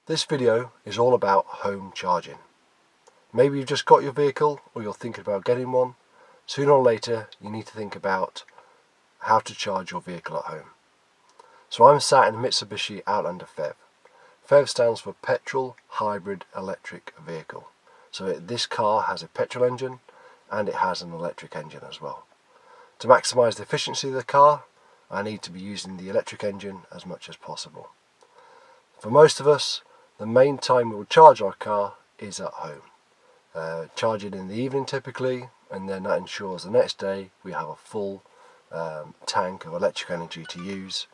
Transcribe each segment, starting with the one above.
This video is all about home charging. Maybe you've just got your vehicle or you're thinking about getting one. Sooner or later you need to think about how to charge your vehicle at home. So I'm sat in a Mitsubishi Outlander PHEV. PHEV stands for Petrol Hybrid Electric Vehicle. So this car has a petrol engine and it has an electric engine as well. To maximise the efficiency of the car, I need to be using the electric engine as much as possible. For most of us, the main time we will charge our car is at home. Charge it in the evening typically, and then that ensures the next day we have a full tank of electric energy to use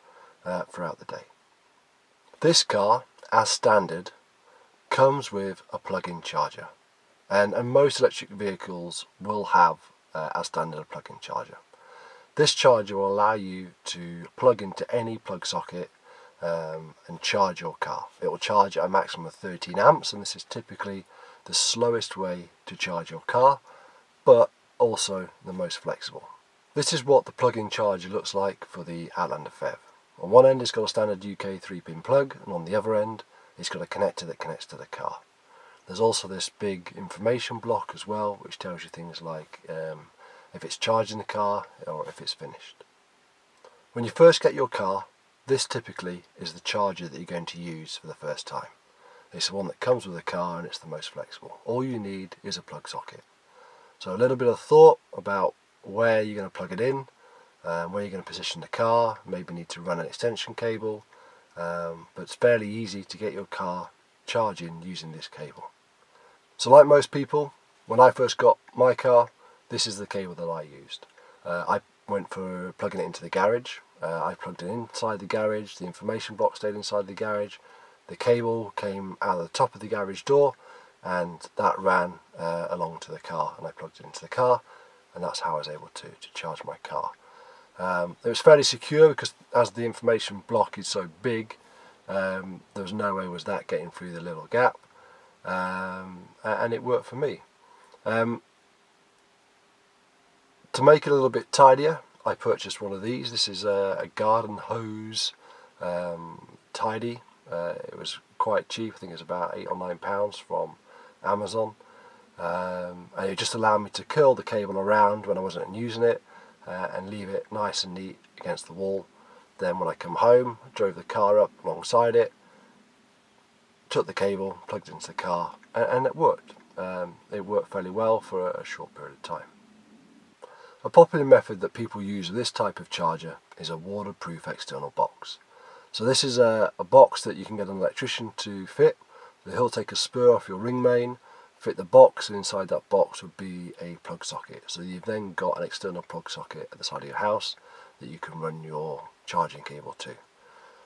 throughout the day. This car, as standard, comes with a plug-in charger, and most electric vehicles will have, as standard, a plug-in charger. This charger will allow you to plug into any plug socket and charge your car. It will charge at a maximum of 13 amps, and this is typically the slowest way to charge your car, but also the most flexible. This is what the plug-in charger looks like for the Outlander PHEV. On one end it's got a standard UK 3-pin plug, and on the other end it's got a connector that connects to the car. There's also this big information block as well, which tells you things like if it's charging the car or if it's finished. When you first get your car, this typically is the charger that you're going to use for the first time. It's the one that comes with the car and it's the most flexible. All you need is a plug socket. So a little bit of thought about where you're going to plug it in, where you're going to position the car, maybe need to run an extension cable, but it's fairly easy to get your car charging using this cable. So like most people, when I first got my car, this is the cable that I used. I went for plugging it into the garage. I plugged it inside the garage, the information block stayed inside the garage, the cable came out of the top of the garage door, and that ran along to the car, and I plugged it into the car, and that's how I was able to charge my car. It was fairly secure because as the information block is so big, there was no way was that getting through the little gap, and it worked for me. To make it a little bit tidier, I purchased one of these. This is a garden hose tidy. It was quite cheap. I think it was about £8 or £9 from Amazon, and it just allowed me to curl the cable around when I wasn't using it and leave it nice and neat against the wall. Then when I come home, I drove the car up alongside it, took the cable, plugged it into the car, and it worked. It worked fairly well for a short period of time. A popular method that people use with this type of charger is a waterproof external box. So this is a box that you can get an electrician to fit. He'll take a spur off your ring main, fit the box, and inside that box would be a plug socket. So you've then got an external plug socket at the side of your house that you can run your charging cable to.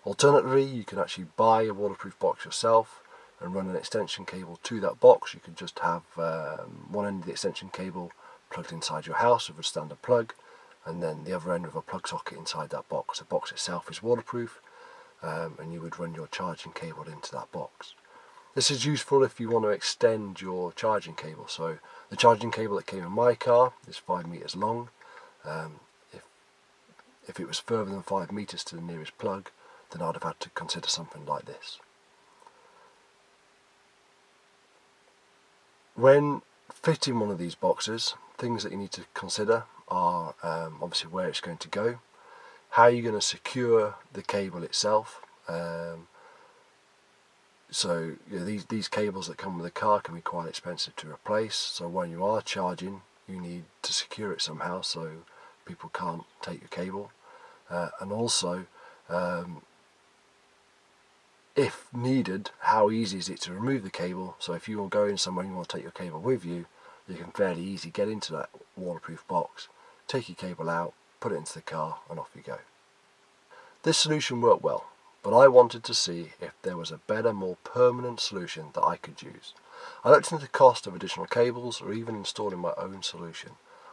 Alternatively, you can actually buy a waterproof box yourself and run an extension cable to that box. You can just have one end of the extension cable plugged inside your house with a standard plug, and then the other end with a plug socket inside that box. The box itself is waterproof, and you would run your charging cable into that box. This is useful if you want to extend your charging cable. So the charging cable that came in my car is 5 meters long. If it was further than 5 meters to the nearest plug, then I'd have had to consider something like this. When fitting one of these boxes, things that you need to consider are obviously where it's going to go, how you're going to secure the cable itself. So these cables that come with the car can be quite expensive to replace, so when you are charging you need to secure it somehow so people can't take your cable, and also if needed, how easy is it to remove the cable. So if you are going somewhere and you want to take your cable with you, you can fairly easily get into that waterproof box, take your cable out, put it into the car, and off you go. This solution worked well, but I wanted to see if there was a better, more permanent solution that I could use. I looked into the cost of additional cables or even installing my own solution,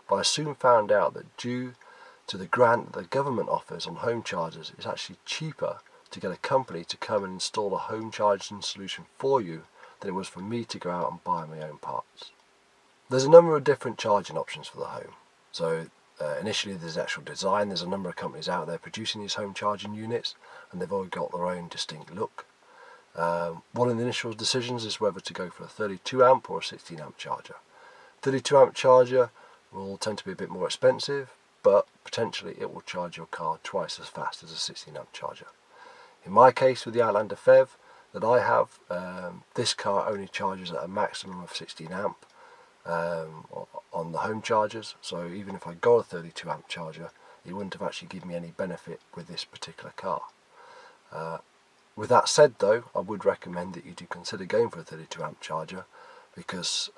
but I soon found out that due to the grant that the government offers on home chargers, it's actually cheaper to get a company to come and install a home charging solution for you than it was for me to go out and buy my own parts. There's a number of different charging options for the home. So initially there's actual design. There's a number of companies out there producing these home charging units, and they've all got their own distinct look. One of the initial decisions is whether to go for a 32 amp or a 16 amp charger. 32 amp charger will tend to be a bit more expensive, but potentially it will charge your car twice as fast as a 16 amp charger. In my case with the Outlander PHEV that I have, this car only charges at a maximum of 16 amp on the home chargers, so even if I got a 32 amp charger, it wouldn't have actually given me any benefit with this particular car. With that said though, I would recommend that you do consider going for a 32 amp charger, because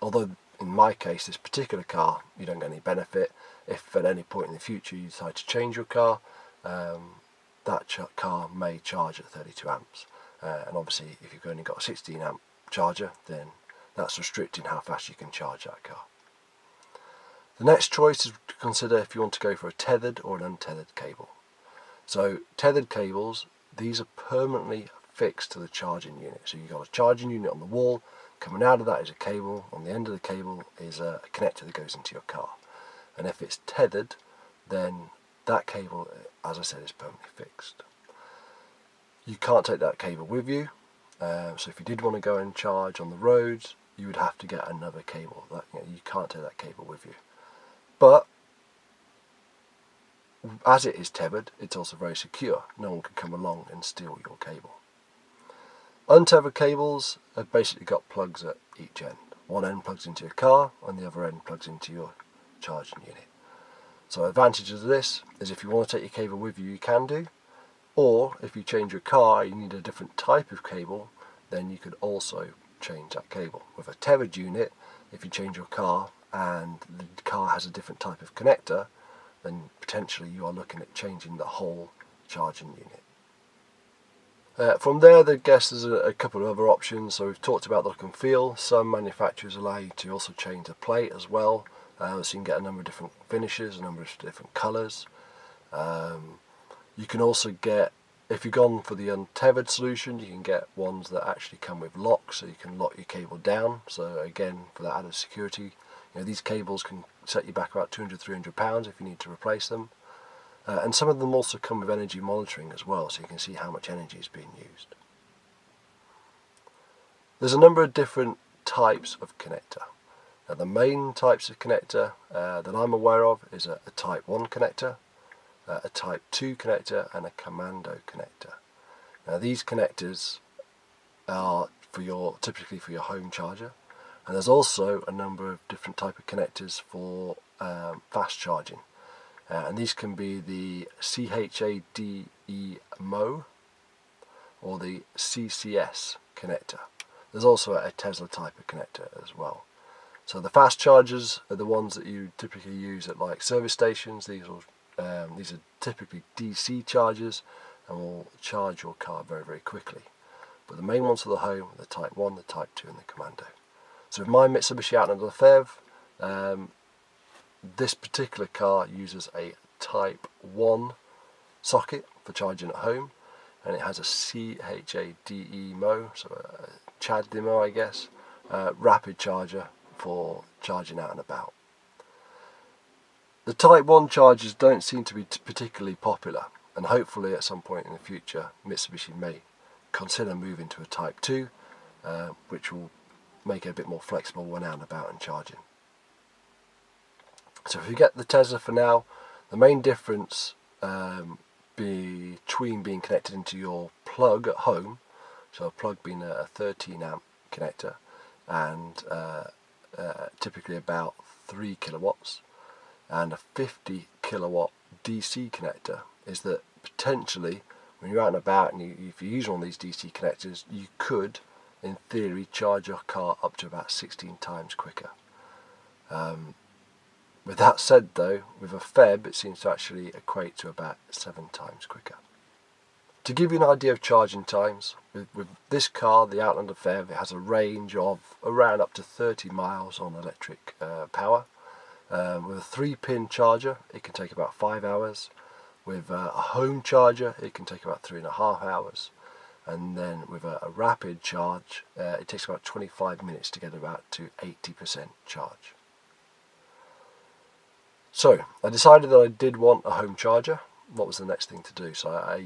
although in my case this particular car you don't get any benefit, if at any point in the future you decide to change your car, that car may charge at 32 amps, and obviously if you've only got a 16 amp charger, then that's restricting how fast you can charge that car. The next choice is to consider if you want to go for a tethered or an untethered cable. So tethered cables, these are permanently fixed to the charging unit. So you've got a charging unit on the wall, coming out of that is a cable, on the end of the cable is a connector that goes into your car. And if it's tethered, then that cable, as I said, is permanently fixed. You can't take that cable with you, so if you did want to go and charge on the roads, you would have to get another cable. You can't take that cable with you. But as it is tethered, it's also very secure. No one can come along and steal your cable. Untethered cables have basically got plugs at each end. One end plugs into your car and the other end plugs into your charging unit. So advantages of this is if you want to take your cable with you, you can do. Or if you change your car, you need a different type of cable, then you could also change that cable. With a tethered unit, if you change your car and the car has a different type of connector, then potentially you are looking at changing the whole charging unit. From there, I guess there's a couple of other options. So we've talked about the look and feel. Some manufacturers allow you to also change the plate as well, so you can get a number of different finishes, a number of different colours. You can also get, if you've gone for the untethered solution, you can get ones that actually come with locks, so you can lock your cable down. So again, for that added security, these cables can set you back about £200–300 if you need to replace them. And some of them also come with energy monitoring as well, so you can see how much energy is being used. There's a number of different types of connector. Now, the main types of connector that I'm aware of is a Type 1 connector, a Type 2 connector, and a Commando connector. Now these connectors are typically for your home charger, and there's also a number of different type of connectors for fast charging. And these can be the CHAdeMO or the CCS connector. There's also a Tesla type of connector as well. So the fast chargers are the ones that you typically use at like service stations. These are typically DC chargers and will charge your car very, very quickly. But the main ones for the home are the Type 1, the Type 2 and the Commando. So with my Mitsubishi Outlander PHEV, this particular car uses a Type 1 socket for charging at home, and it has a CHAdeMO, so a CHAdeMO I guess, rapid charger for charging out and about. The Type 1 chargers don't seem to be particularly popular, and hopefully at some point in the future Mitsubishi may consider moving to a Type 2, which will make it a bit more flexible when out and about and charging. So if you get the Tesla for now, the main difference between being connected into your plug at home, so a plug being a 13 amp connector and typically about 3 kilowatts, and a 50 kilowatt DC connector, is that potentially when you're out and about and if you use one of these DC connectors, you could in theory charge your car up to about 16 times quicker. With that said though, with a PHEV it seems to actually equate to about 7 times quicker. To give you an idea of charging times, with this car, the Outlander PHEV, it has a range of around up to 30 miles on electric power. With a 3-pin charger it can take about 5 hours. With a home charger it can take about 3.5 hours. And then with a rapid charge it takes about 25 minutes to get about to 80% charge. So I decided that I did want a home charger. What was the next thing to do? So I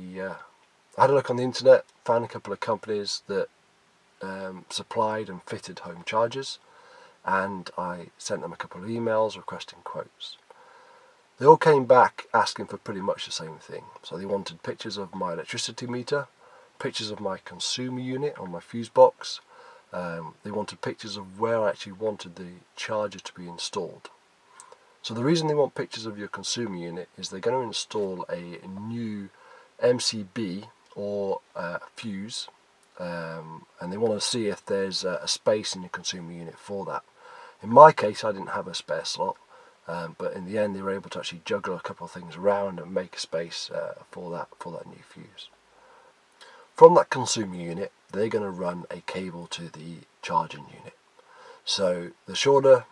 I had a look on the internet, found a couple of companies that supplied and fitted home chargers, and I sent them a couple of emails requesting quotes. They all came back asking for pretty much the same thing. So they wanted pictures of my electricity meter, pictures of my consumer unit on my fuse box. They wanted pictures of where I actually wanted the charger to be installed. So the reason they want pictures of your consumer unit is they're going to install a new MCB or fuse, and they want to see if there's a space in your consumer unit for that. In my case, I didn't have a spare slot, but in the end they were able to actually juggle a couple of things around and make a space for that new fuse. From that consumer unit, they're going to run a cable to the charging unit. So the shorter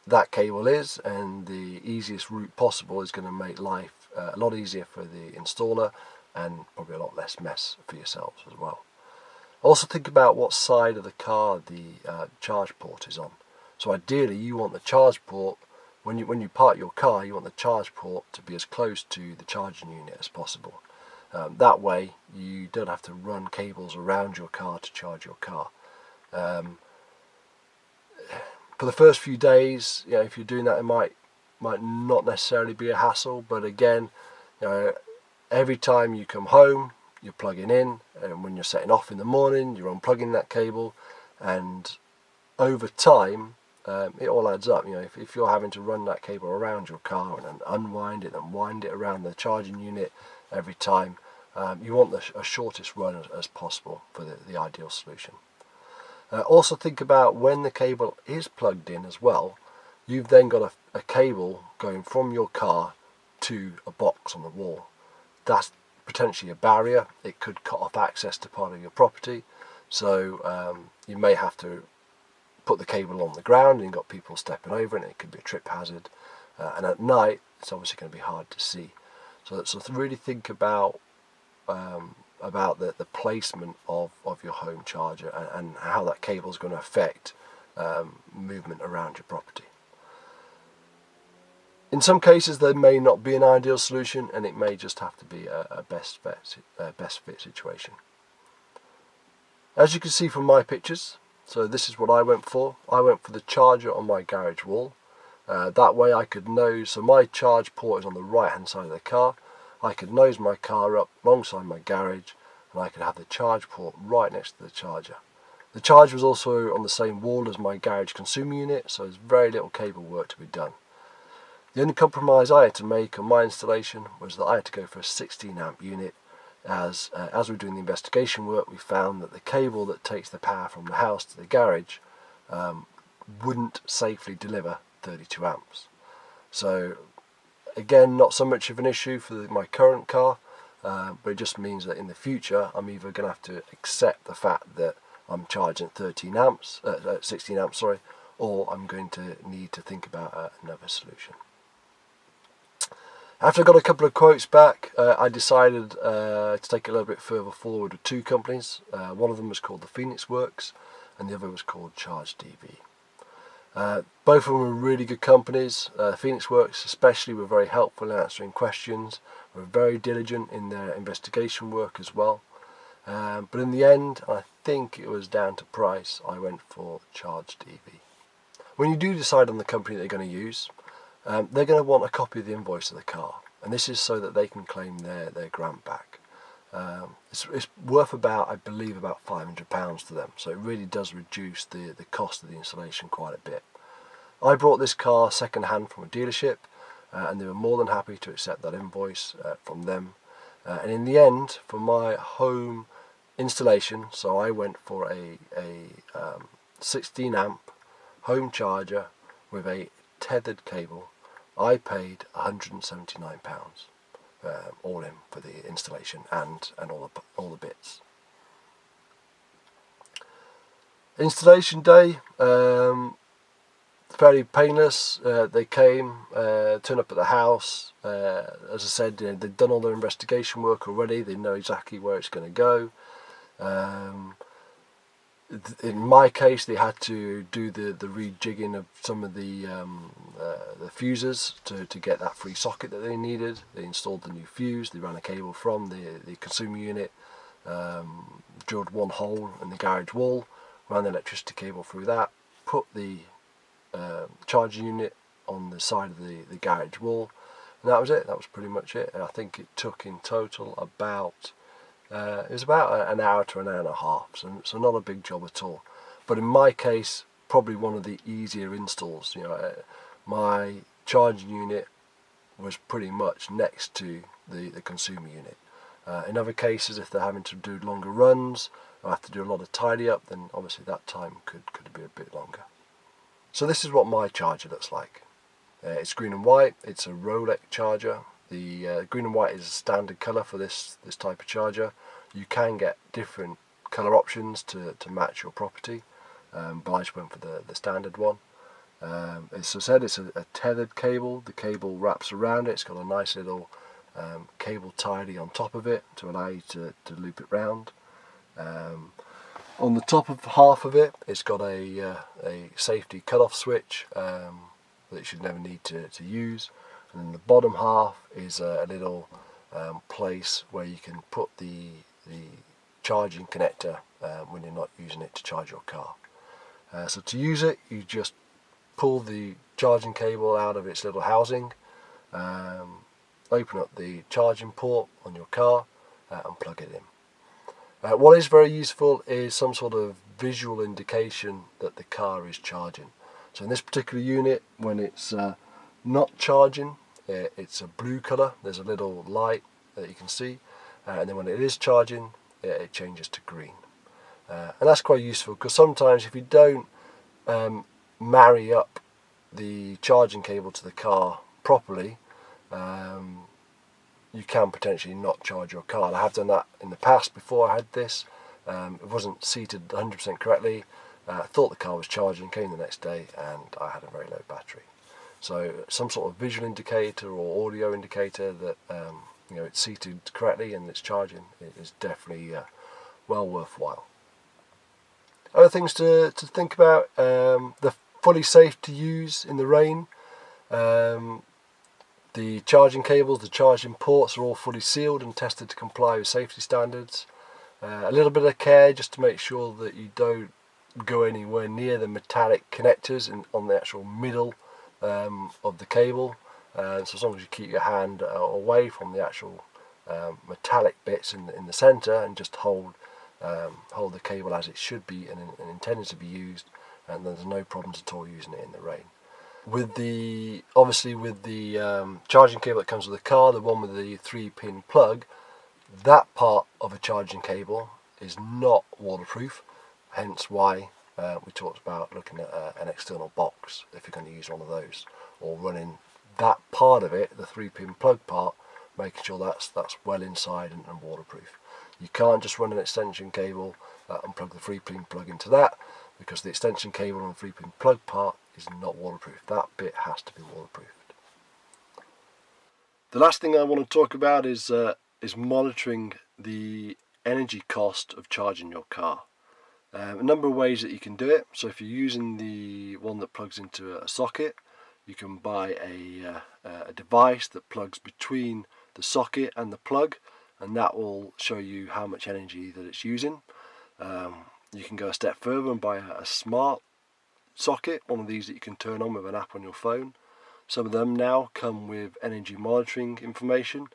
that cable is, and the easiest route possible, is going to make life a lot easier for the installer and probably a lot less mess for yourselves as well. Also think about what side of the car the charge port is on. So ideally you want the charge port, when you park your car, you want the charge port to be as close to the charging unit as possible. That way you don't have to run cables around your car to charge your car. For the first few days, if you're doing that, it might not necessarily be a hassle, but again, every time you come home, you're plugging in, and when you're setting off in the morning, you're unplugging that cable, and over time, it all adds up. If you're having to run that cable around your car and then unwind it and wind it around the charging unit every time, you want the shortest run as possible for the ideal solution. Also think about when the cable is plugged in as well, you've then got a cable going from your car to a box on the wall. That's potentially a barrier. It could cut off access to part of your property, so you may have to put the cable on the ground and you've got people stepping over it, and it could be a trip hazard, and at night it's obviously going to be hard to see. So really think about the placement of your home charger and how that cable is going to affect movement around your property. In some cases there may not be an ideal solution, and it may just have to be a best fit situation. As you can see from my pictures, so this is what I went for. I went for the charger on my garage wall. That way I could nose, so my charge port is on the right hand side of the car. I could nose my car up alongside my garage, and I could have the charge port right next to the charger. The charger was also on the same wall as my garage consumer unit, so there's very little cable work to be done. The only compromise I had to make on my installation was that I had to go for a 16 amp unit, as we were doing the investigation work, we found that the cable that takes the power from the house to the garage wouldn't safely deliver 32 amps. So again, not so much of an issue for my current car, but it just means that in the future I'm either going to have to accept the fact that I'm charging at 16 amps, or I'm going to need to think about another solution. After I got a couple of quotes back, I decided to take it a little bit further forward with two companies. One of them was called the Phoenix Works, and the other was called Charge DV. Both of them were really good companies. Phoenix Works especially were very helpful in answering questions, were very diligent in their investigation work as well. But in the end, I think it was down to price, I went for Charge DV. When you do decide on the company they're going to use, they're going to want a copy of the invoice of the car, and this is so that they can claim their grant back. It's worth I believe about £500 to them, so it really does reduce the cost of the installation quite a bit. I brought this car second hand from a dealership, and they were more than happy to accept that invoice from them. And in the end, for my home installation, so I went for a 16 amp home charger with a tethered cable. I paid £179. All in for the installation and all the bits. Installation day, fairly painless. They came, turned up at the house. As I said, they'd done all their investigation work already. They know exactly where it's going to go. in my case, they had to do the rejigging of some of the fuses to get that free socket that they needed. They installed the new fuse. They ran a cable from the consumer unit, drilled one hole in the garage wall, ran the electricity cable through that, put the charging unit on the side of the garage wall, and that was it. That was pretty much it. And I think it took in total about it was about an hour to an hour and a half, so not a big job at all. But in my case, probably one of the easier installs. My charging unit was pretty much next to the consumer unit. In other cases, if they're having to do longer runs or have to do a lot of tidy up, then obviously that time could be a bit longer. So this is what my charger looks like. It's green and white. It's a Rolex charger. The green and white is a standard colour for this type of charger. You can get different colour options to match your property, but I just went for the standard one. As I said, it's a tethered cable. The cable wraps around it. It's got a nice little cable tidy on top of it to allow you to loop it round. On the top of half of it, it's got a safety cut-off switch that you should never need to use. And then the bottom half is a little place where you can put the charging connector when you're not using it to charge your car. So to use it, you just pull the charging cable out of its little housing, open up the charging port on your car and plug it in. What is very useful is some sort of visual indication that the car is charging. So in this particular unit, when it's not charging, it's a blue colour. There's a little light that you can see, and then when it is charging, it changes to green. And that's quite useful, because sometimes if you don't marry up the charging cable to the car properly, you can potentially not charge your car. And I have done that in the past before I had this. It wasn't seated 100% correctly. I thought the car was charging, came the next day, and I had a very low battery. So some sort of visual indicator or audio indicator that it's seated correctly and it's charging is definitely well worthwhile. Other things to think about: they're fully safe to use in the rain. The charging cables, the charging ports are all fully sealed and tested to comply with safety standards. A little bit of care just to make sure that you don't go anywhere near the metallic connectors on the actual middle of the cable. So as long as you keep your hand away from the actual metallic bits in the centre and just hold the cable as it should be and intended to be used, and there's no problems at all using it in the rain. With the charging cable that comes with the car, the one with the 3-pin plug, that part of a charging cable is not waterproof, hence why we talked about looking at an external box if you're going to use one of those, or running that part of it, the 3-pin plug part, making sure that's well inside and waterproof. You can't just run an extension cable and plug the 3-pin plug into that, because the extension cable on the 3-pin plug part is not waterproof. That bit has to be waterproofed. The last thing I want to talk about is monitoring the energy cost of charging your car. A number of ways that you can do it. So if you're using the one that plugs into a socket, you can buy a device that plugs between the socket and the plug, and that will show you how much energy that it's using. You can go a step further and buy a smart socket, one of these that you can turn on with an app on your phone. Some of them now come with energy monitoring information,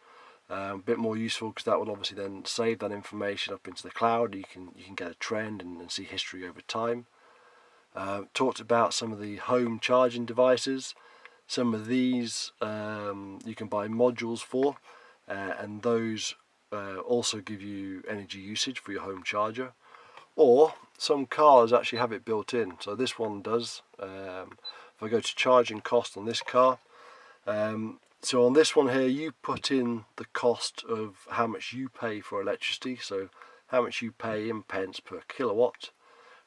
a bit more useful because that will obviously then save that information up into the cloud. You can get a trend and see history over time. Talked about some of the home charging devices. Some of these you can buy modules for, and those also give you energy usage for your home charger. Or some cars actually have it built in. So this one does. If I go to charging cost on this car, so on this one here, you put in the cost of how much you pay for electricity, so how much you pay in pence per kilowatt,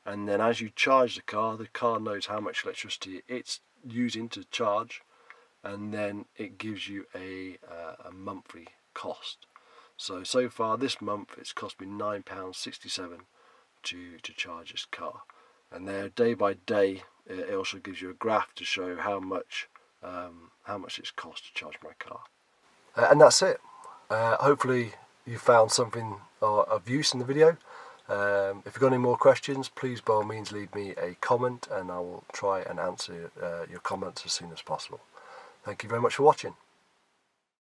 and then as you charge the car knows how much electricity it's using to charge, and then it gives you a monthly cost. So far this month it's cost me £9.67 to charge its car. And there, day by day, it also gives you a graph to show how much it's cost to charge my car. And that's it. Hopefully you found something of use in the video. If you've got any more questions, please by all means leave me a comment and I will try and answer your comments as soon as possible. Thank you very much for watching.